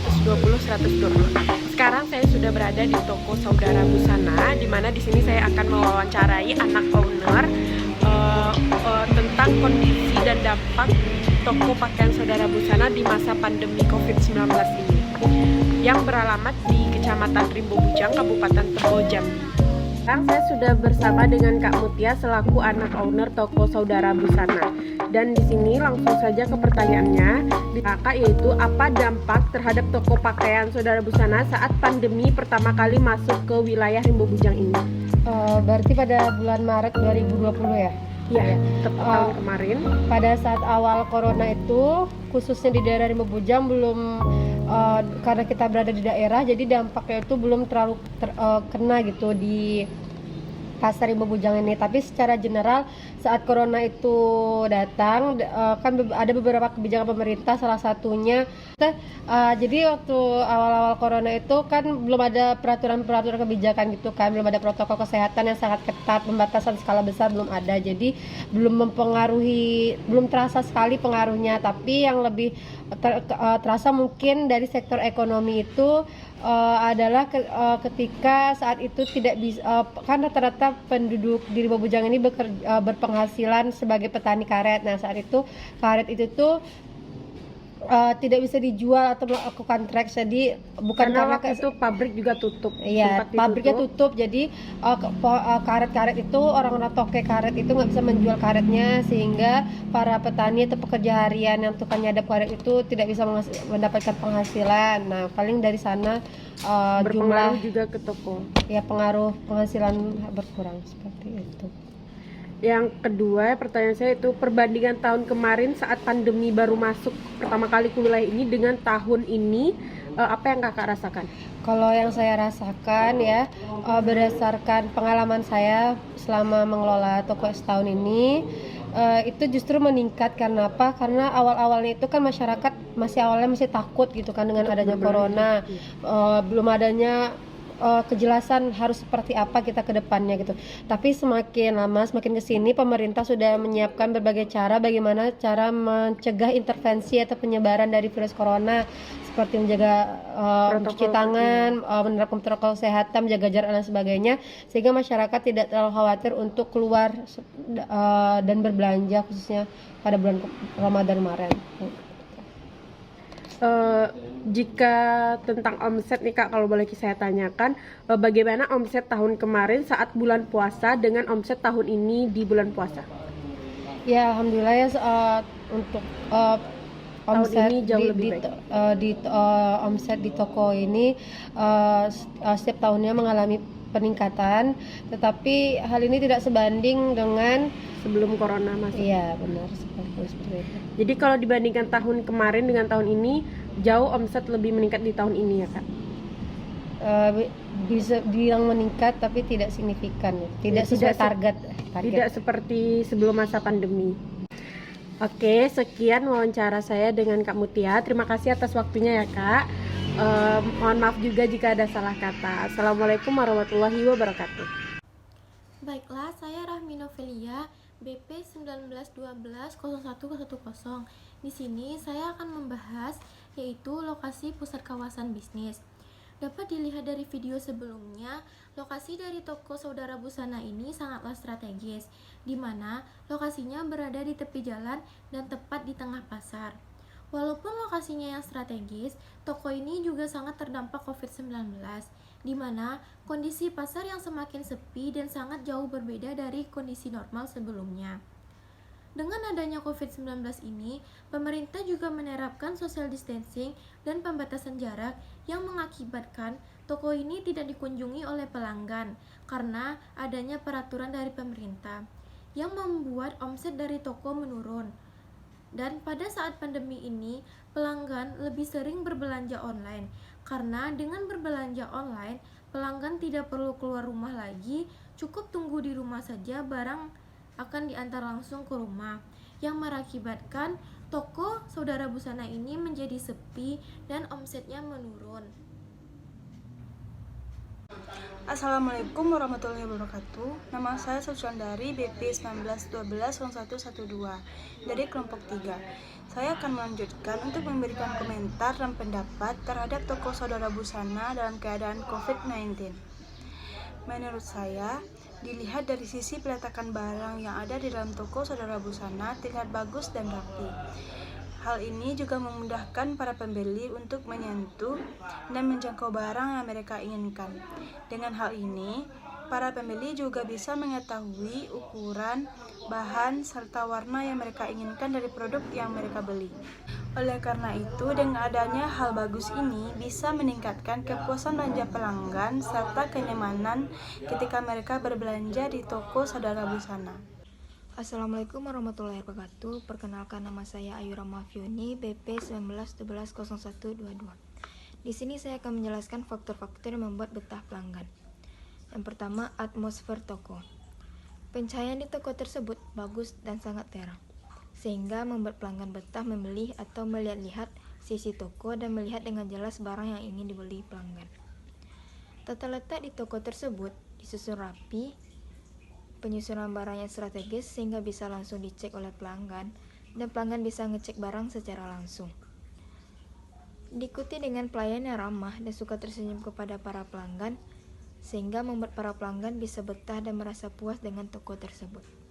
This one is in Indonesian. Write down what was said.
120-120. Sekarang saya sudah berada di toko Saudara Busana, di mana di sini saya akan mewawancarai anak owner tentang kondisi dan dampak toko pakaian Saudara Busana di masa pandemi COVID-19 ini, yang beralamat di Kecamatan Rimbo Bujang, Kabupaten Tebo, Jambi. Sekarang saya sudah bersama dengan Kak Mutia selaku anak owner toko Saudara Busana. Dan di sini langsung saja ke pertanyaannya, Kakak, yaitu apa dampak terhadap toko pakaian Saudara Busana saat pandemi pertama kali masuk ke wilayah Rimbo Bujang ini? Berarti pada bulan Maret 2020 ya? Iya, tepat tahun kemarin. Pada saat awal corona itu, khususnya di daerah Rimbo Bujang belum karena kita berada di daerah, jadi dampaknya itu belum terlalu kena gitu di pasar Rimbo Bujang ini. Tapi secara general saat corona itu datang, kan ada beberapa kebijakan pemerintah, salah satunya jadi waktu awal-awal corona itu kan belum ada peraturan kebijakan gitu kan, belum ada protokol kesehatan yang sangat ketat, pembatasan skala besar belum ada, jadi belum terasa sekali pengaruhnya. Tapi yang lebih terasa mungkin dari sektor ekonomi itu adalah ketika saat itu tidak bisa, kan rata-rata penduduk di Rimbo Bujang ini berpenghasilan sebagai petani karet. Nah saat itu karet itu tuh tidak bisa dijual atau melakukan traks, jadi bukan karena itu pabrik juga tutup. Iya, pabriknya tutup, jadi karet-karet itu, orang-orang toke karet itu nggak bisa menjual karetnya, sehingga para petani atau pekerja harian yang tukang nyadap karet itu tidak bisa mendapatkan penghasilan. Nah paling dari sana berpengaruh juga ke toko. Ya, pengaruh penghasilan berkurang seperti itu. Yang kedua, pertanyaan saya itu perbandingan tahun kemarin saat pandemi baru masuk pertama kali ke wilayah ini dengan tahun ini, apa yang Kakak rasakan? Kalau yang saya rasakan ya, berdasarkan pengalaman saya selama mengelola toko setahun ini, itu justru meningkat. Karena apa? Karena awal-awalnya itu kan masyarakat masih takut gitu kan dengan adanya corona, belum adanya kejelasan harus seperti apa kita ke depannya gitu. Tapi semakin lama, semakin kesini pemerintah sudah menyiapkan berbagai cara bagaimana cara mencegah intervensi atau penyebaran dari virus corona, seperti menjaga mencuci tangan, menerapkan protokol kesehatan, menjaga jarak dan sebagainya, sehingga masyarakat tidak terlalu khawatir untuk keluar dan berbelanja khususnya pada bulan Ramadan kemarin. Jika tentang omset nih Kak, kalau boleh saya tanyakan, bagaimana omset tahun kemarin saat bulan puasa dengan omset tahun ini di bulan puasa? Ya alhamdulillah ya, untuk omset tahun ini jauh lebih baik. Omset di toko ini setiap tahunnya mengalami peningkatan, tetapi hal ini tidak sebanding dengan sebelum corona masuk. Iya benar, seperti itu. Jadi kalau dibandingkan tahun kemarin dengan tahun ini, jauh omset lebih meningkat di tahun ini ya Kak? Bisa bilang meningkat tapi tidak signifikan, tidak sesuai target. Tidak seperti sebelum masa pandemi. Oke, sekian wawancara saya dengan Kak Mutia. Terima kasih atas waktunya ya Kak. Mohon maaf juga jika ada salah kata. Assalamualaikum warahmatullahi wabarakatuh. Baiklah, saya Rahmi Novelia, BP 19120110. Di sini saya akan membahas yaitu lokasi pusat kawasan bisnis. Dapat dilihat dari video sebelumnya, lokasi dari toko Saudara Busana ini sangatlah strategis, di mana lokasinya berada di tepi jalan dan tepat di tengah pasar. Walaupun lokasinya yang strategis, toko ini juga sangat terdampak COVID-19, di mana kondisi pasar yang semakin sepi dan sangat jauh berbeda dari kondisi normal sebelumnya. Dengan adanya COVID-19 ini, pemerintah juga menerapkan social distancing dan pembatasan jarak yang mengakibatkan toko ini tidak dikunjungi oleh pelanggan karena adanya peraturan dari pemerintah yang membuat omset dari toko menurun. Dan pada saat pandemi ini, pelanggan lebih sering berbelanja online karena dengan berbelanja online, pelanggan tidak perlu keluar rumah lagi, cukup tunggu di rumah saja, barang akan diantar langsung ke rumah, yang mengakibatkan toko Saudara Busana ini menjadi sepi dan omsetnya menurun. Assalamualaikum warahmatullahi wabarakatuh. Nama saya Suciandari, BP 19120112 dari kelompok 3. Saya akan melanjutkan untuk memberikan komentar dan pendapat terhadap toko saudara busana dalam keadaan COVID-19. Menurut saya, dilihat dari sisi peletakan barang yang ada di dalam toko saudara busana terlihat bagus dan rapi. Hal ini juga memudahkan para pembeli untuk menyentuh dan menjangkau barang yang mereka inginkan. Dengan hal ini, para pembeli juga bisa mengetahui ukuran, bahan, serta warna yang mereka inginkan dari produk yang mereka beli. Oleh karena itu, dengan adanya hal bagus ini bisa meningkatkan kepuasan belanja pelanggan serta kenyamanan ketika mereka berbelanja di toko saudara busana. Assalamualaikum warahmatullahi wabarakatuh. Perkenalkan, nama saya Ayu Ramafioni, BP 19120122. Di sini saya akan menjelaskan faktor-faktor yang membuat betah pelanggan. Yang pertama, atmosfer toko. Pencahayaan di toko tersebut bagus dan sangat terang, sehingga membuat pelanggan betah membeli atau melihat-lihat sisi toko dan melihat dengan jelas barang yang ingin dibeli pelanggan. Tata letak di toko tersebut disusun rapi, penyusunan barang yang strategis sehingga bisa langsung dicek oleh pelanggan dan pelanggan bisa ngecek barang secara langsung. Diikuti dengan pelayan yang ramah dan suka tersenyum kepada para pelanggan sehingga membuat para pelanggan bisa betah dan merasa puas dengan toko tersebut.